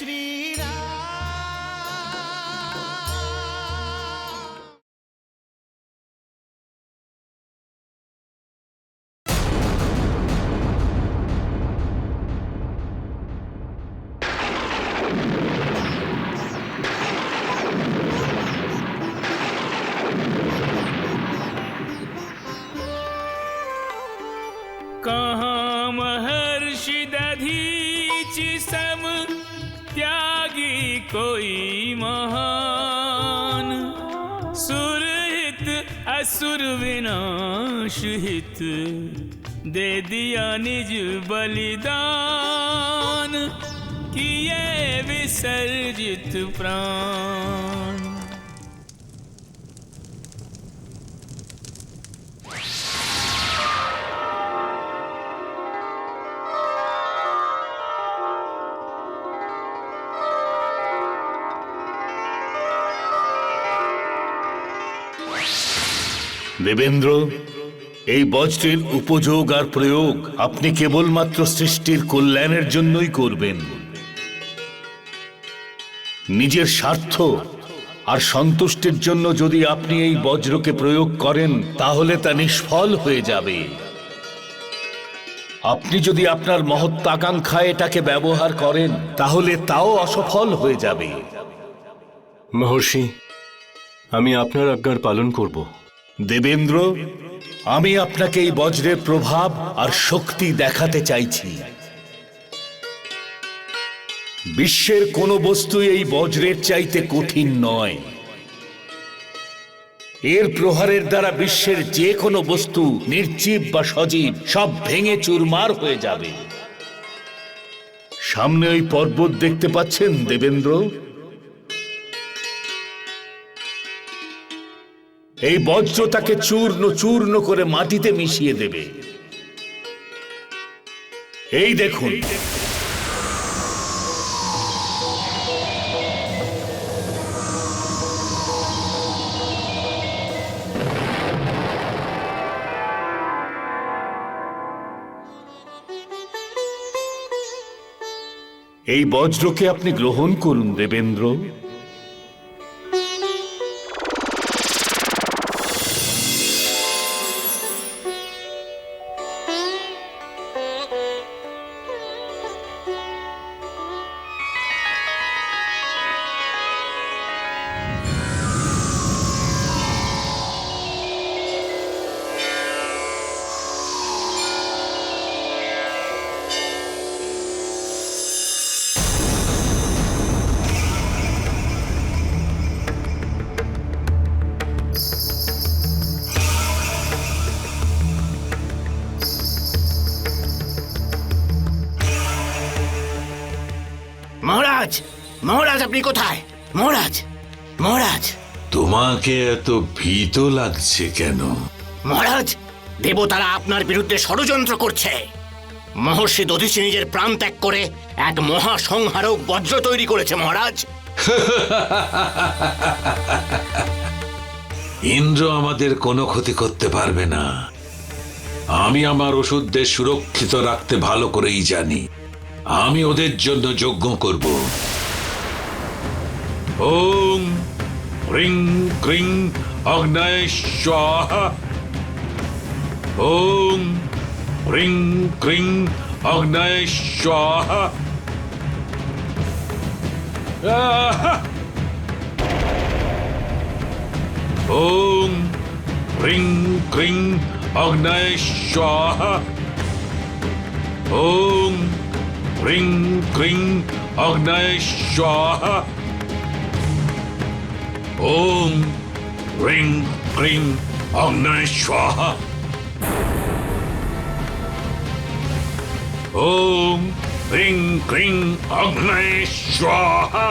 শ্রীরাম। कहाँ महर्षि दधीचि सम त्यागी कोई महान। सुरहित असुर विनाश हित दे दिया निज बलिदान। किए विसर्जित प्राण। দেবেন্দ্র, এই বজ্রের উপযোগ আর প্রয়োগ আপনি কেবলমাত্র সৃষ্টির কল্যাণের জন্যই করবেন। নিজের স্বার্থ আর সন্তুষ্টির জন্য যদি আপনি এই বজ্রকে প্রয়োগ করেন তাহলে তা নিষ্ফল হয়ে যাবে। আপনি যদি আপনার মহত্ত্বাকাঙ্ক্ষায় এটাকে ব্যবহার করেন তাহলে তাও অসফল হয়ে যাবে। মহর্ষি, আমি আপনার আজ্ঞার পালন করব। দেবেন্দ্র, আমি আপনাকে এই বজ্রের প্রভাব আর শক্তি দেখাতে চাইছি। বিশ্বের কোনো বস্তুই এই বজ্রের চাইতে কঠিন নয়। এর প্রহারের দ্বারা বিশ্বের যে কোনো বস্তু, নির্জীব বা সজীব, সব ভেঙে চুরমার হয়ে যাবে। সামনে ওই পর্বত দেখতে পাচ্ছেন দেবেন্দ্র? এই বজ্র তাকে চূর্ণ চূর্ণ করে মাটিতে মিশিয়ে দেবে। এই দেখুন, এই বজ্রকে আপনি গ্রহণ করুন দেবেন্দ্র। মহারাজ, মহারাজ আপনি কোথায়? মহারাজ, মহারাজ। তোমাকে এত ভীত লাগছে কেন? মহারাজ, দেবতারা আপনার বিরুদ্ধে ষড়যন্ত্র করছে। মহর্ষি দধিচি নিজের প্রাণ ত্যাগ করে এক মহা সংহারক বজ্র তৈরি করেছে মহারাজ। ইন্দ্র আমাদের কোনো ক্ষতি করতে পারবে না। আমি আমার ওষুধদের সুরক্ষিত রাখতে ভালো করেই জানি। আমি ওদের জন্য যজ্ঞ করব। ওম হ্রিং ক্রিং অগ্নয় স্বাহা। ওম হ্রিং ক্রিং অগ্নয় স্বাহা। ওম হ্রিং ক্রিং অগ্নয় স্বাহা। ওম হ্রিং ক্রিং অগ্নয় স্বাহা। ওম হ্রিং ক্রিং অগ্নয় স্বাহা। ওম হ্রিং ক্রিং অগ্নয় স্বাহা।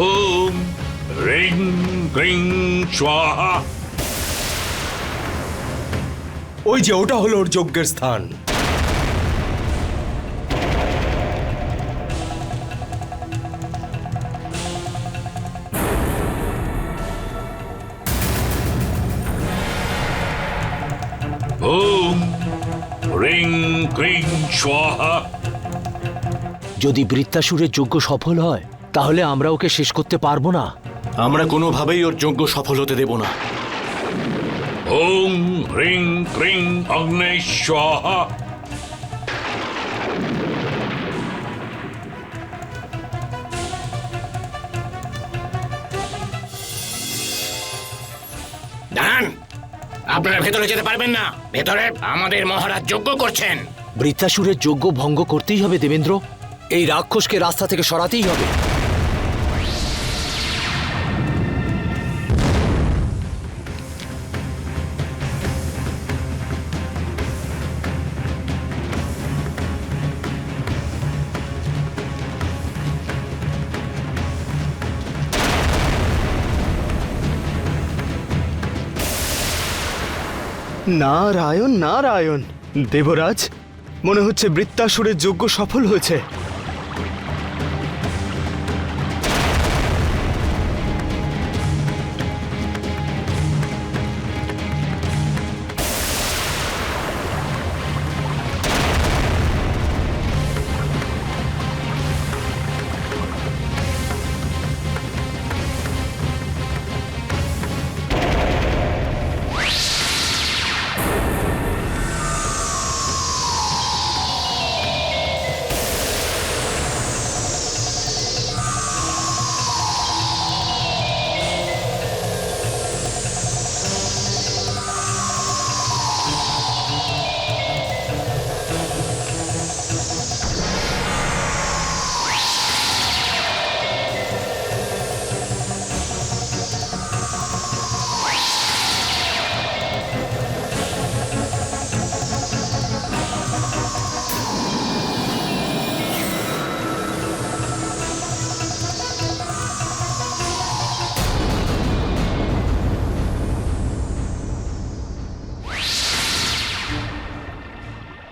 ওম হ্রিং ক্রিং স্বাহা। ওই যে ওটা হলো ওর যজ্ঞের স্থান। ওম হ্রিং ক্রিং স্বাহা। যদি বৃত্তাসুরের যজ্ঞ সফল হয় তাহলে আমরা ওকে শেষ করতে পারবো না। আমরা কোনোভাবেই ওর যজ্ঞ সফল হতে দেব না। ওং হ্রিং ক্রিং অগ্নে স্বাহা। দাঁড়ান, আপনারা ভেতরে যেতে পারবেন না। ভেতরে আমাদের মহারাজ যজ্ঞ করছেন। বৃত্তাসুরের যজ্ঞ ভঙ্গ করতেই হবে দেবেন্দ্র। এই রাক্ষসকে রাস্তা থেকে সরাতেই হবে। নারায়ণ নারায়ণ। দেবরাজ, মনে হচ্ছে বৃত্তাসুরের যজ্ঞ সফল হয়েছে।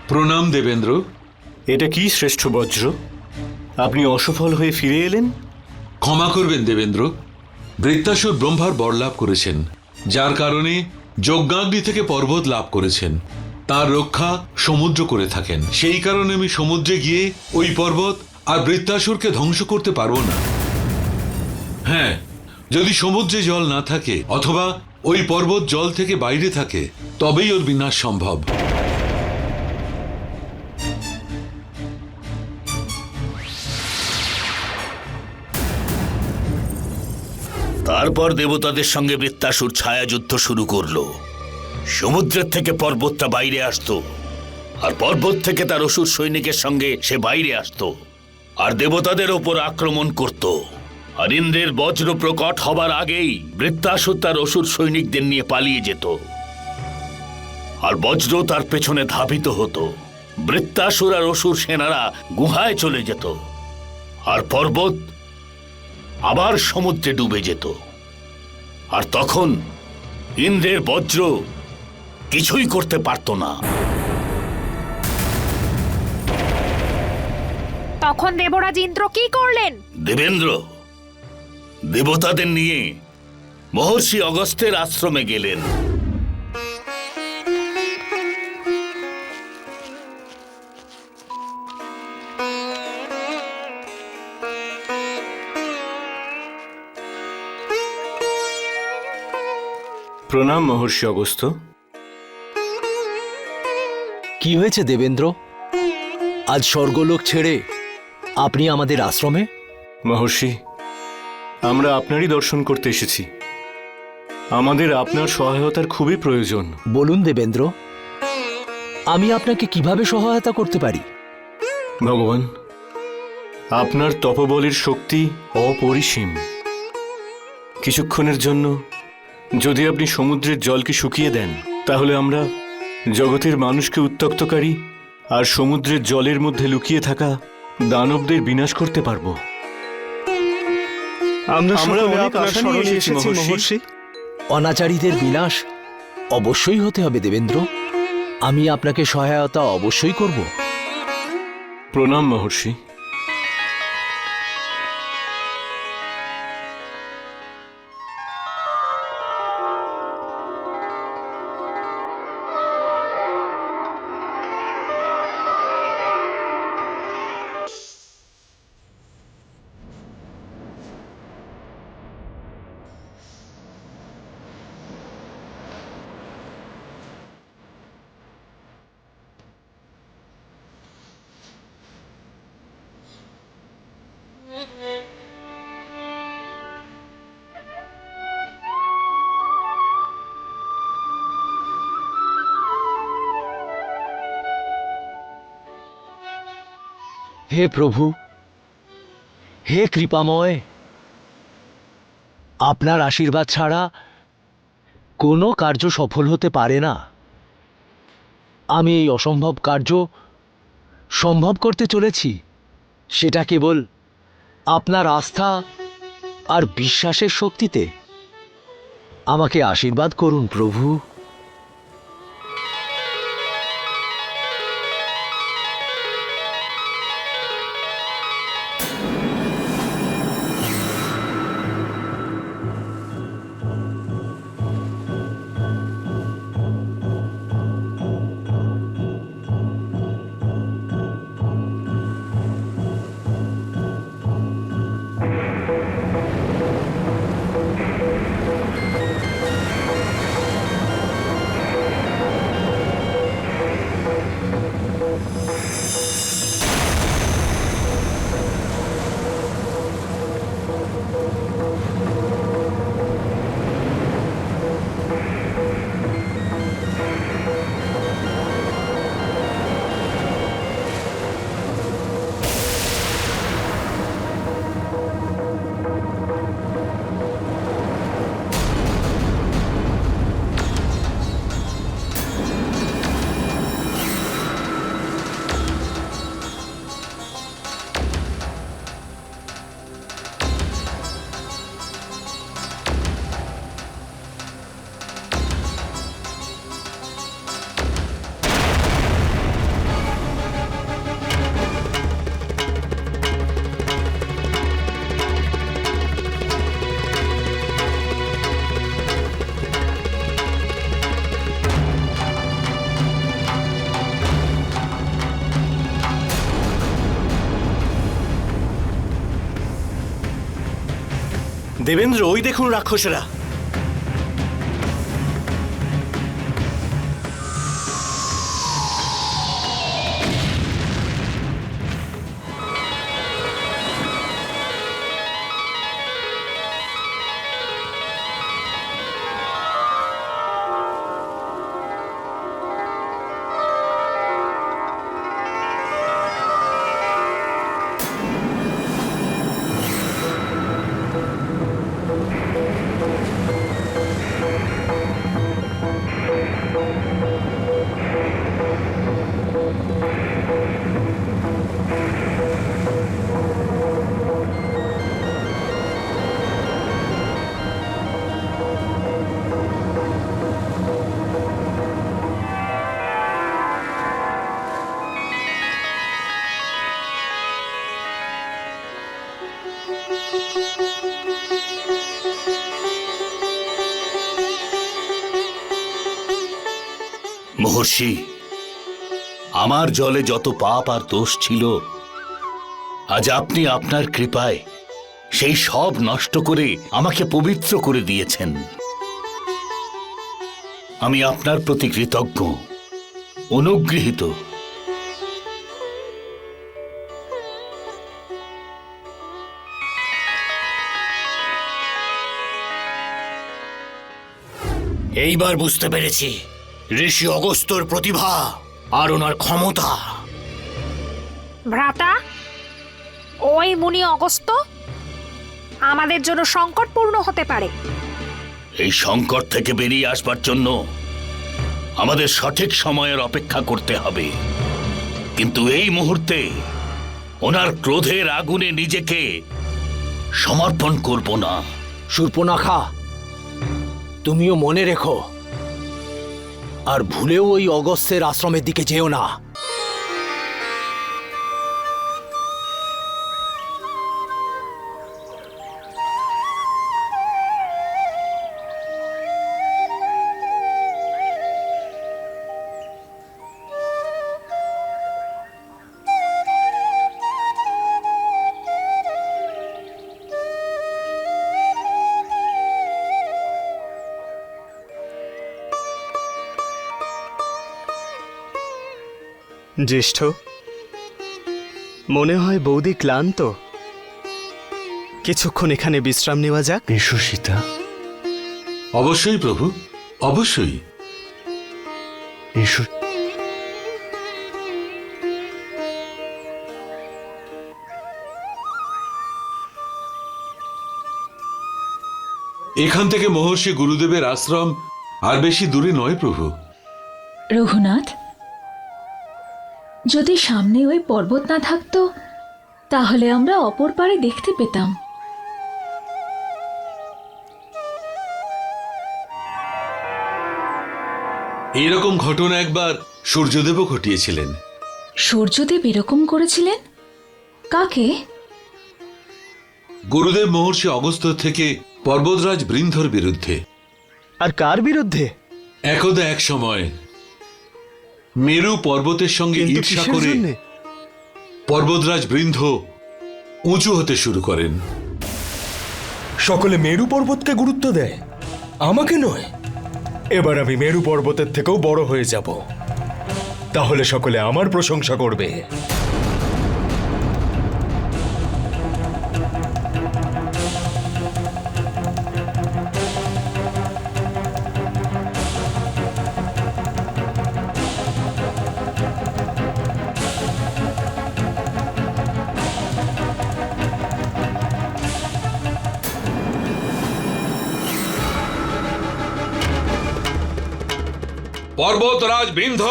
প্রণাম দেবেন্দ্র। এটা কি শ্রেষ্ঠ বজ্র? আপনি অসফল হয়ে ফিরে এলেন? ক্ষমা করবেন দেবেন্দ্র, বৃত্তাসুর ব্রহ্মার বরলাভ করেছেন, যার কারণে যজ্ঞাগ্নি থেকে পর্বত লাভ করেছেন। তার রক্ষা সমুদ্র করে থাকেন। সেই কারণে আমি সমুদ্রে গিয়ে ওই পর্বত আর বৃত্তাসুরকে ধ্বংস করতে পারবো না। হ্যাঁ, যদি সমুদ্রে জল না থাকে অথবা ওই পর্বত জল থেকে বাইরে থাকে তবেই ওর বিনাশ সম্ভব। তারপর দেবতাদের সঙ্গে বৃত্তাসুর ছায়াযুদ্ধ শুরু করলো। সমুদ্রের থেকে পর্বতটা বাইরে আসতো, আর পর্বত থেকে তার অসুর সৈনিকের সঙ্গে সে বাইরে আসতো আর দেবতাদের ওপর আক্রমণ করত। আর ইন্দ্রের বজ্র প্রকট হবার আগেই বৃত্তাসুর তার অসুর সৈনিকদের নিয়ে পালিয়ে যেত, আর বজ্র তার পেছনে ধাবিত হতো। বৃত্তাসুর আর অসুর সেনারা গুহায় চলে যেত, আর পর্বত আবার সমুদ্রে ডুবে যেত। আর তখন ইন্দ্রের বজ্র কিছুই করতে পারত না। তখন দেবরাজ ইন্দ্র কি করলেন? দেবেন্দ্র দেবতাদের নিয়ে মহর্ষি অগস্ত্যের আশ্রমে গেলেন। প্রণাম মহর্ষি অগস্ত্য। কি হয়েছে দেবেন্দ্র? আজ স্বর্গলোক ছেড়ে আপনি আমাদের আশ্রমে? মহর্ষি, আমরা আপনারই দর্শন করতে এসেছি। আমাদের আপনার সহায়তার খুবই প্রয়োজন। বলুন দেবেন্দ্র, আমি আপনাকে কিভাবে সহায়তা করতে পারি? ভগবান, আপনার তপবলের শক্তি অপরিসীম। কিছুক্ষণের জন্য যদি আপনি সমুদ্রের জলকে শুকিয়ে দেন, তাহলে আমরা জগতের মানুষকে উত্ত্যক্তকারী আর সমুদ্রের জলের মধ্যে লুকিয়ে থাকা দানবদের বিনাশ করতে পারবো। আমরা অনেক আশা নিয়ে এসেছি মহর্ষি। অনাচারীদের বিনাশ অবশ্যই হতে হবে দেবেন্দ্র। আমি আপনাকে সহায়তা অবশ্যই করব। প্রণাম মহর্ষি। হে প্রভু, হে কৃপাময়, আপনার আশীর্বাদ ছাড়া কোনো কার্য সফল হতে পারে না। আমি এই অসম্ভব কার্য সম্ভব করতে চলেছি, সেটা কেবল আপনার আস্থা আর বিশ্বাসের শক্তিতে। আমাকে আশীর্বাদ করুন প্রভু। দেবেন্দ্র, ওই দেখুন রাক্ষসেরা। মহর্ষি, আমার জলে যত পাপ আর দোষ ছিল, আজ আপনি আপনার কৃপায় সেই সব নষ্ট করে আমাকে পবিত্র করে দিয়েছেন। আমি আপনার প্রতি কৃতজ্ঞ, অনুগৃহীত। এইবার বুঝতে পেরেছি ঋষি অগস্ত্যর প্রতিভা আর ওনার ক্ষমতা। ভ্রাতা, ওই মুনি অগস্ত্য আমাদের জন্য সংকটপূর্ণ হতে পারে। এই সংকট থেকে বেরিয়ে আসবার জন্য আমাদের সঠিক সময়ের অপেক্ষা করতে হবে, কিন্তু এই মুহূর্তে ওনার ক্রোধের আগুনে নিজেকে সমর্পণ করব না। শূর্পণখা, তুমিও মনে রেখো, আর ভুলেও ওই অগস্ত্যের আশ্রমের দিকে যেও না। জ্যেষ্ঠ, মনে হয় বৌদি ক্লান্ত। কিছুক্ষণ এখানে বিশ্রাম নেওয়া যাক। এসো সীতা। অবশ্যই প্রভু, অবশ্যই। এসো। এখান থেকে মহর্ষি গুরুদেবের আশ্রম আর বেশি দূরে নয় প্রভু। রঘুনাথ, যদি সামনে ওই পর্বত না থাকতো তাহলে আমরা অপর পারে দেখতে পেতাম। এইরকম ঘটনা একবার সূর্যদেবও ঘটিয়েছিলেন। সূর্যদেব এরকম করেছিলেন? কাকে? গুরুদেব মহর্ষি অগস্ত্য থেকে পর্বতরাজ বৃন্ধর বিরুদ্ধে। আর কার বিরুদ্ধে? একদা এক সময় মেরু পর্বতের সঙ্গে কিন্তু ঈর্ষা কিসের করে জন্যে? পর্বতরাজ বৃন্ধ উঁচু হতে শুরু করেন। সকলে মেরু পর্বতকে গুরুত্ব দেয়, আমাকে নয়। এবার আমি মেরু পর্বতের থেকেও বড় হয়ে যাব, তাহলে সকলে আমার প্রশংসা করবে। পর্বতরাজ বৃন্ধ,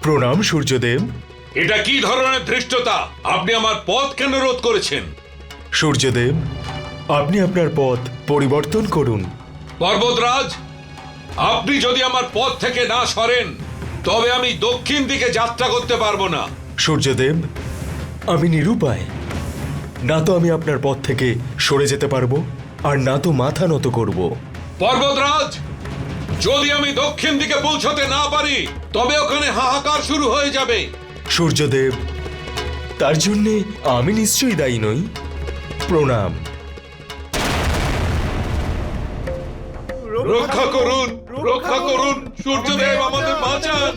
প্রণাম সূর্যদেব। এটা কি ধরনের ধৃষ্টতা? আপনি আমার পথ কেন রোধ করেছেন? সূর্যদেব, আপনি আপনার পথ পরিবর্তন করুন। পর্বতরাজ, আপনি যদি আমার পথ থেকে না সরেন তবে আমি দক্ষিণ দিকে যাত্রা করতে পারবো না। সূর্যদেব, আমি নিরুপায়। না তো আমি আপনার পথ থেকে সরে যেতে পারবো, আর না তো মাথা নত করব। পর্বতরাজ, যদি আমি দক্ষিণ দিকে পৌঁছতে না পারি তবে ওখানে হাহাকার শুরু হয়ে যাবে। সূর্যদেব, তার জন্যে আমি নিশ্চয়ই দায়ী নই। প্রণাম। রক্ষা করুন, রক্ষা করুন সূর্যদেব, আমাদের বাঁচান।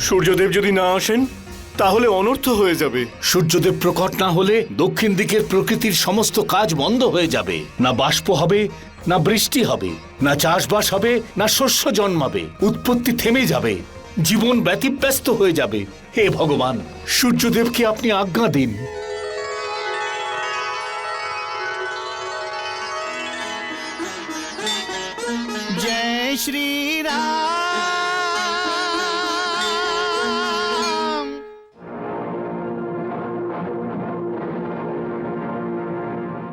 সূর্যদেব যদি না আসেন তাহলে অনর্থ হয়ে যাবে। সূর্যদেব প্রকট না হলে দক্ষিণ দিকের প্রকৃতির সমস্ত কাজ বন্ধ হয়ে যাবে। না বাষ্প হবে, না বৃষ্টি হবে, না চাষবাস হবে, না শস্য জন্মাবে। উৎপত্তি থেমে যাবে, জীবন ব্যতিব্যস্ত হয়ে যাবে। হে ভগবান, সূর্যদেবকে আপনি আজ্ঞা দিন। জয় শ্রী রাম।